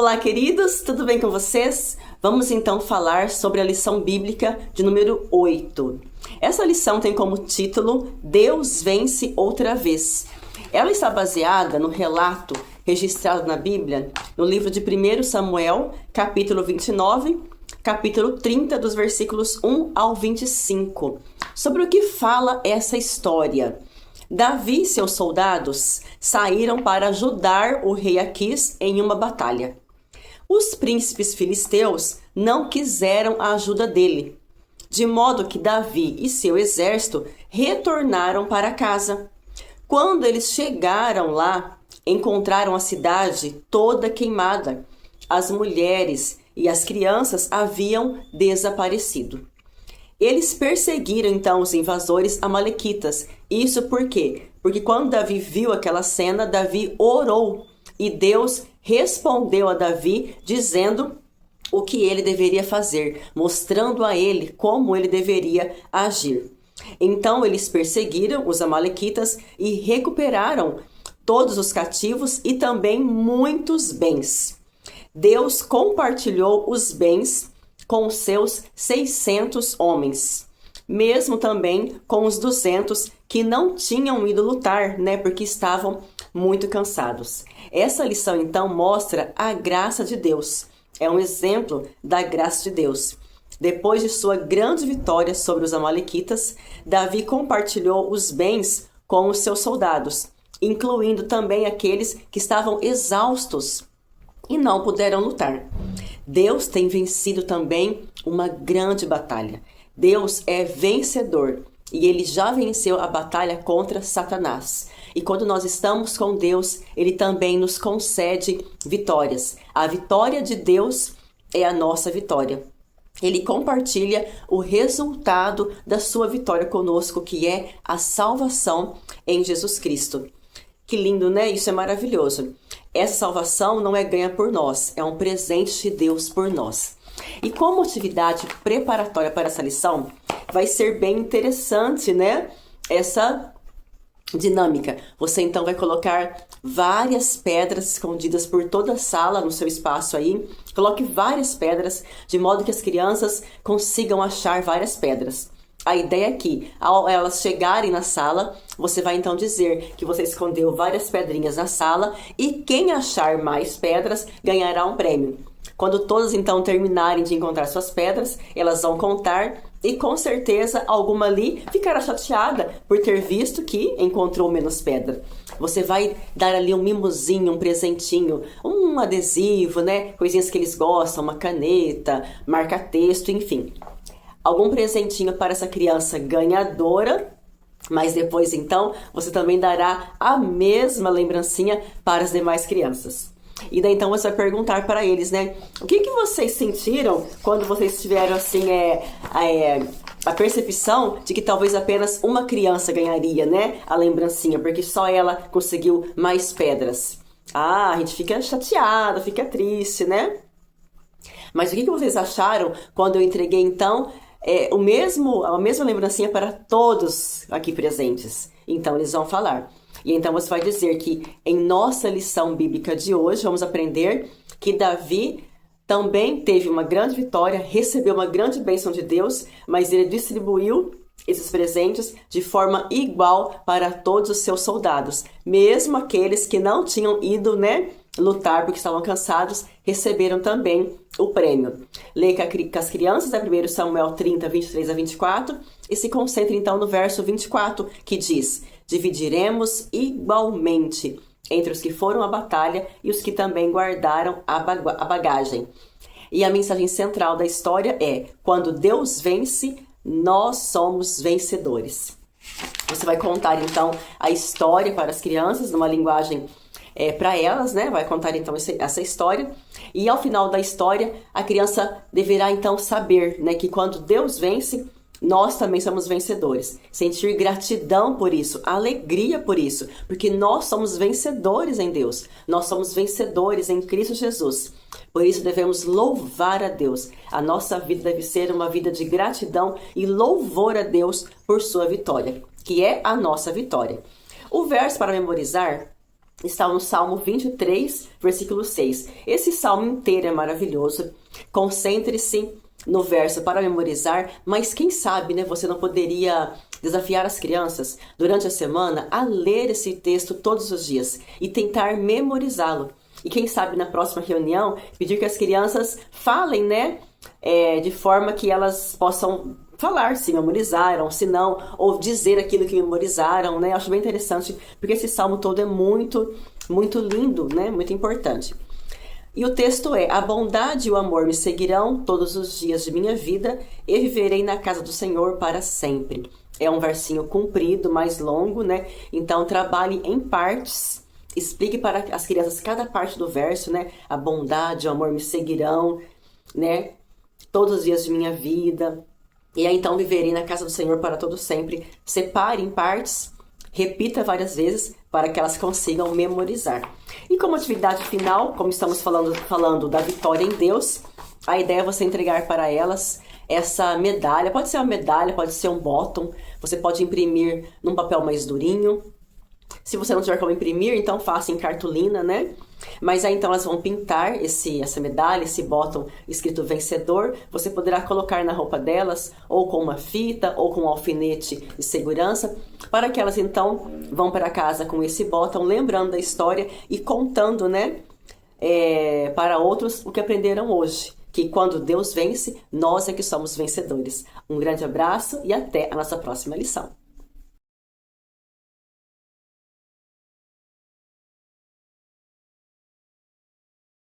Olá, queridos, tudo bem com vocês? Vamos então falar sobre a lição bíblica de número 8. Essa lição tem como título Deus vence outra vez. Ela está baseada no relato registrado na Bíblia, no livro de 1 Samuel, capítulo 29, capítulo 30, dos versículos 1 ao 25. Sobre o que fala essa história? Davi e seus soldados saíram para ajudar o rei Aquis em uma batalha. Os príncipes filisteus não quiseram a ajuda dele, de modo que Davi e seu exército retornaram para casa. Quando eles chegaram lá, encontraram a cidade toda queimada. As mulheres e as crianças haviam desaparecido. Eles perseguiram então os invasores amalequitas. Isso por quê? Porque quando Davi viu aquela cena, Davi orou e Deus respondeu a Davi dizendo o que ele deveria fazer, mostrando a ele como ele deveria agir. Então eles perseguiram os amalequitas e recuperaram todos os cativos e também muitos bens. Deus compartilhou os bens com os seus 600 homens, mesmo também com os 200 que não tinham ido lutar, porque estavam muito cansados. Essa lição então mostra a graça de Deus. É um exemplo da graça de Deus. Depois de sua grande vitória sobre os amalequitas, Davi compartilhou os bens com os seus soldados, incluindo também aqueles que estavam exaustos e não puderam lutar. Deus tem vencido também uma grande batalha. Deus é vencedor e ele já venceu a batalha contra Satanás. E quando nós estamos com Deus, ele também nos concede vitórias. A vitória de Deus é a nossa vitória. Ele compartilha o resultado da sua vitória conosco, que é a salvação em Jesus Cristo. Que lindo, né? Isso é maravilhoso. Essa salvação não é ganha por nós, é um presente de Deus por nós. E como atividade preparatória para essa lição, vai ser bem interessante, essa dinâmica. Você então vai colocar várias pedras escondidas por toda a sala no seu espaço aí. Coloque várias pedras, de modo que as crianças consigam achar várias pedras. A ideia é que, ao elas chegarem na sala, você vai então dizer que você escondeu várias pedrinhas na sala e quem achar mais pedras ganhará um prêmio. Quando todas então terminarem de encontrar suas pedras, elas vão contar e com certeza alguma ali ficará chateada por ter visto que encontrou menos pedra. Você vai dar ali um mimosinho, um presentinho, um adesivo, coisinhas que eles gostam, uma caneta, marca-texto, enfim. Algum presentinho para essa criança ganhadora, mas depois então você também dará a mesma lembrancinha para as demais crianças. E daí então você vai perguntar para eles, o que vocês sentiram quando vocês tiveram assim a percepção de que talvez apenas uma criança ganharia, a lembrancinha, porque só ela conseguiu mais pedras. A gente fica chateada, fica triste, Mas o que vocês acharam quando eu entreguei então a mesma lembrancinha para todos aqui presentes? Então eles vão falar. E então você vai dizer que em nossa lição bíblica de hoje, vamos aprender que Davi também teve uma grande vitória, recebeu uma grande bênção de Deus, mas ele distribuiu esses presentes de forma igual para todos os seus soldados. Mesmo aqueles que não tinham ido, lutar porque estavam cansados, receberam também o prêmio. Leia com as crianças, 1 Samuel 30, 23 a 24, e se concentre então no verso 24, que diz: dividiremos igualmente entre os que foram à batalha e os que também guardaram a bagagem. E a mensagem central da história é: quando Deus vence, nós somos vencedores. Você vai contar então a história para as crianças numa linguagem para elas, vai contar então essa história, e ao final da história a criança deverá então saber, que quando Deus vence, nós também somos vencedores. Sentir gratidão por isso, alegria por isso, porque nós somos vencedores em Deus, nós somos vencedores em Cristo Jesus. Por isso devemos louvar a Deus. A nossa vida deve ser uma vida de gratidão e louvor a Deus por sua vitória, que é a nossa vitória. O verso para memorizar está no Salmo 23, versículo 6. Esse salmo inteiro é maravilhoso. Concentre-se no verso para memorizar, mas quem sabe, né, você não poderia desafiar as crianças durante a semana a ler esse texto todos os dias e tentar memorizá-lo. E quem sabe na próxima reunião pedir que as crianças falem, né, de forma que elas possam falar se memorizaram, se não, ou dizer aquilo que memorizaram, né? Acho bem interessante, porque esse salmo todo é muito, muito lindo, né? Muito importante. E o texto é: a bondade e o amor me seguirão todos os dias de minha vida e viverei na casa do Senhor para sempre. É um versinho comprido, mais longo, né? Então trabalhe em partes, explique para as crianças cada parte do verso, né? A bondade e o amor me seguirão, né? Todos os dias de minha vida. E aí então viverei na casa do Senhor para todo sempre. Separe em partes, repita várias vezes para que elas consigam memorizar. E como atividade final, como estamos falando da vitória em Deus, a ideia é você entregar para elas essa medalha. Pode ser uma medalha, pode ser um bottom. Você pode imprimir num papel mais durinho. Se você não tiver como imprimir, então faça em cartolina, né? Mas aí então elas vão pintar essa medalha, esse bottom escrito vencedor. Você poderá colocar na roupa delas, ou com uma fita, ou com um alfinete de segurança, para que elas então vão para casa com esse bottom, lembrando da história e contando, né, para outros o que aprenderam hoje. Que quando Deus vence, nós é que somos vencedores. Um grande abraço e até a nossa próxima lição.